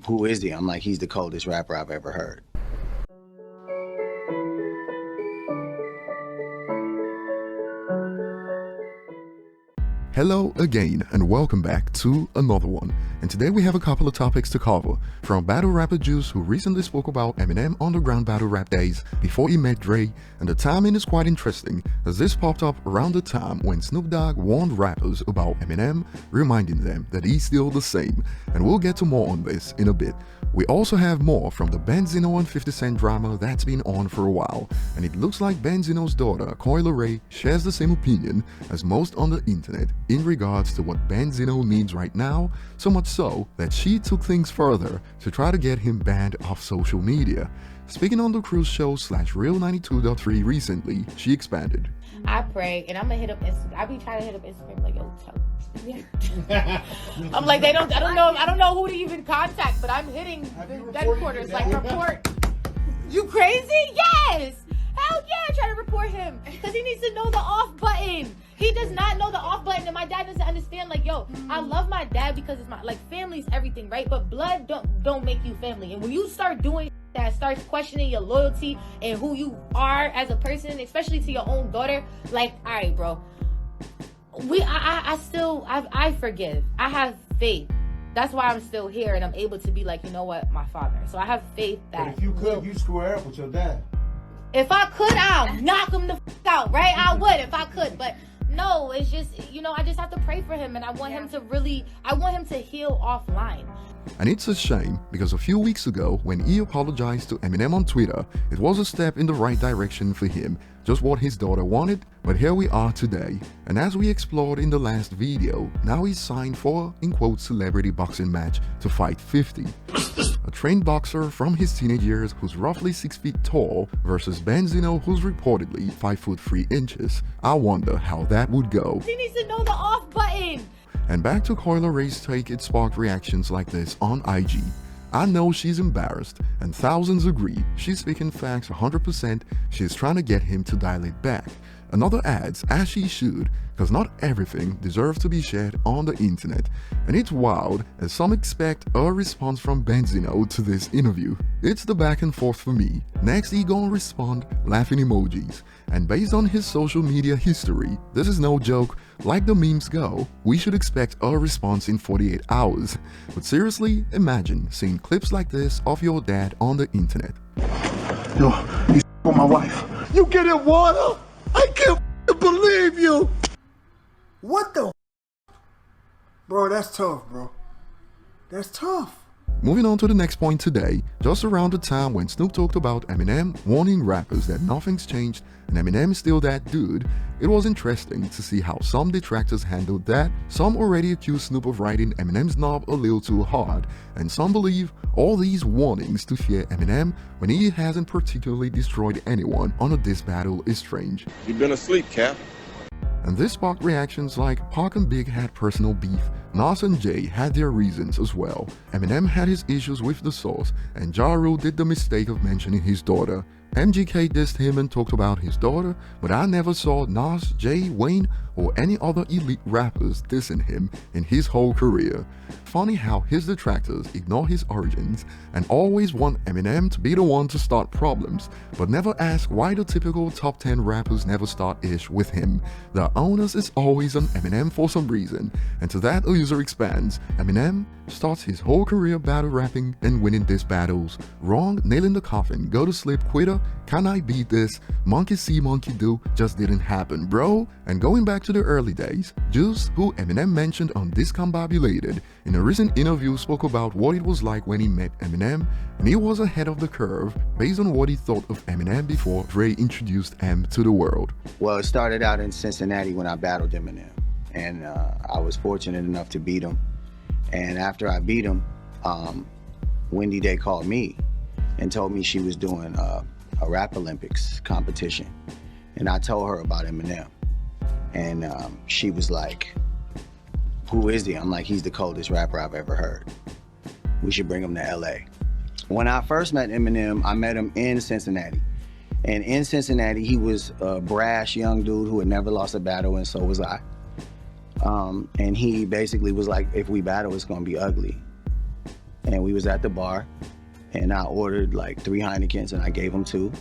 who is he? I'm like, he's the coldest rapper I've ever heard. Hello again and welcome back to another one, and today we have a couple of topics to cover, from battle rapper Juice, who recently spoke about Eminem underground battle rap days before he met Dre, and the timing is quite interesting as this popped up around the time when Snoop Dogg warned rappers about Eminem, reminding them that he's still the same, and we'll get to more on this in a bit. We also have more from the Benzino and 50 Cent drama that's been on for a while, and it looks like Benzino's daughter, Coi Leray, shares the same opinion as most on the internet in regards to what Benzino needs right now, so much so that she took things further to try to get him banned off social media. Speaking on the cruise show Real 92.3 recently, she expanded. I pray, and I'm gonna hit up Instagram. I be trying to hit up Instagram like, yo, I'm like, I don't know who to even contact, but I'm hitting the headquarters, like, report. You crazy? Yes! Hell yeah, try to report him, because he needs to know the off button. He does not know the off button, and my dad doesn't understand, like, yo, I love my dad because it's my, like, family's everything, right? But blood don't make you family. And when you start doing that, starts questioning your loyalty and who you are as a person, especially to your own daughter, like, all right, bro, I forgive. I have faith. That's why I'm still here, and I'm able to be like, you know what, my father. So I have faith that. But if you could, you square up with your dad. If I could, I'll knock him the out, right? I would if I could, but no, it's just, I just have to pray for him, and I want him to heal offline. And it's a shame because a few weeks ago, when he apologized to Eminem on Twitter, it was a step in the right direction for him, just what his daughter wanted. But here we are today, and as we explored in the last video, now he's signed for, in quotes, celebrity boxing match to fight 50. A trained boxer from his teenage years who's roughly 6 feet tall versus Benzino, who's reportedly 5 foot 3 inches. I wonder how that would go. He needs to know the off button. And back to Coi Leray's take, it sparked reactions like this on IG. I know she's embarrassed, and thousands agree. She's speaking facts 100%. She's trying to get him to dial it back. Another adds, as she should, because not everything deserves to be shared on the internet. And it's wild, as some expect a response from Benzino to this interview. It's the back and forth for me. Next, he gonna respond, laughing emojis. And based on his social media history, this is no joke. Like the memes go, we should expect a response in 48 hours. But seriously, imagine seeing clips like this of your dad on the internet. Yo, you with my wife. You get in water? I can't believe you. What the? Bro, that's tough, bro. That's tough. Moving on to the next point today, just around the time when Snoop talked about Eminem warning rappers that nothing's changed and Eminem is still that dude, it was interesting to see how some detractors handled that. Some already accused Snoop of riding Eminem's knob a little too hard, and some believe all these warnings to fear Eminem when he hasn't particularly destroyed anyone on a diss battle is strange. You've been asleep, Cap. And this sparked reactions like Pac and Big had personal beef, Nas and Jay had their reasons as well, Eminem had his issues with the source, and Ja Rule did the mistake of mentioning his daughter. MGK dissed him and talked about his daughter, but I never saw Nas, Jay, Wayne, or any other elite rappers dissing him in his whole career. Funny how his detractors ignore his origins and always want Eminem to be the one to start problems, but never ask why the typical top 10 rappers never start ish with him. The onus is always on Eminem for some reason, and to that a user expands. Eminem starts his whole career battle rapping and winning diss battles. Wrong, nail in the coffin, go to sleep, quitter, can I beat this, monkey see, monkey do, just didn't happen, bro. And going back to the early days, Juice, who Eminem mentioned on Discombobulated, in a recent interview spoke about what it was like when he met Eminem, and he was ahead of the curve based on what he thought of Eminem before Dre introduced M to the world. Well, it started out in Cincinnati when I battled Eminem, and I was fortunate enough to beat him. And after I beat him, Wendy Day called me and told me she was doing a rap Olympics competition. And I told her about Eminem. And she was like, who is he? I'm like, he's the coldest rapper I've ever heard. We should bring him to LA. When I first met Eminem, I met him in Cincinnati. And in Cincinnati, he was a brash young dude who had never lost a battle, and so was I. And he basically was like, if we battle, it's gonna be ugly. and we was at the bar, and I ordered like 3 Heinekens, and I gave him 2.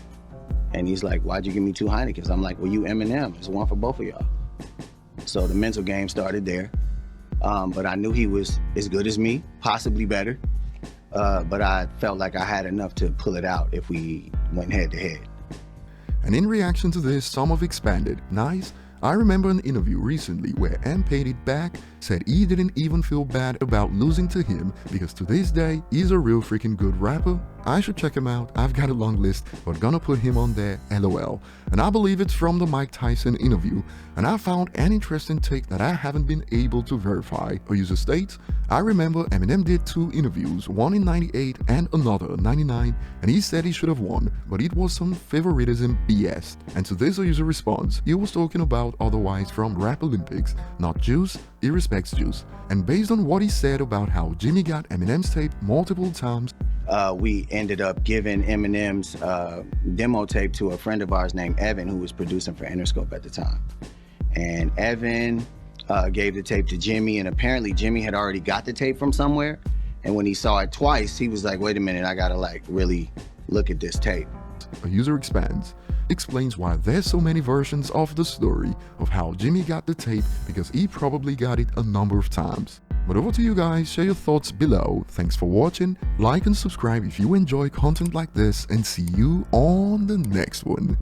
And he's like, "Why'd you give me 2 Heinekens?" I'm like, "Well, you Eminem. It's one for both of y'all." So the mental game started there. But I knew he was as good as me, possibly better. But I felt like I had enough to pull it out if we went head to head. And in reaction to this, some have expanded. Nice. I remember an interview recently where M paid it back, said he didn't even feel bad about losing to him because to this day, he's a real freaking good rapper. I should check him out. I've got a long list, but gonna put him on there, LOL. And I believe it's from the Mike Tyson interview, and I found an interesting take that I haven't been able to verify. A user states, "I remember Eminem did 2 interviews, one in 98 and another in 99, and he said he should have won, but it was some favoritism BS. And to this a user responds, he was talking about otherwise from Rap Olympics, not Juice, he respects Juice. And based on what he said about how Jimmy got Eminem's tape multiple times, we ended up giving Eminem's demo tape to a friend of ours named Evan, who was producing for Interscope at the time. And Evan gave the tape to Jimmy, and apparently Jimmy had already got the tape from somewhere. And when he saw it twice, he was like, "Wait a minute, I gotta like really look at this tape." a user expands, explains why there's so many versions of the story of how Jimmy got the tape because he probably got it a number of times. But over to you guys, share your thoughts below. Thanks for watching, like and subscribe if you enjoy content like this, and see you on the next one.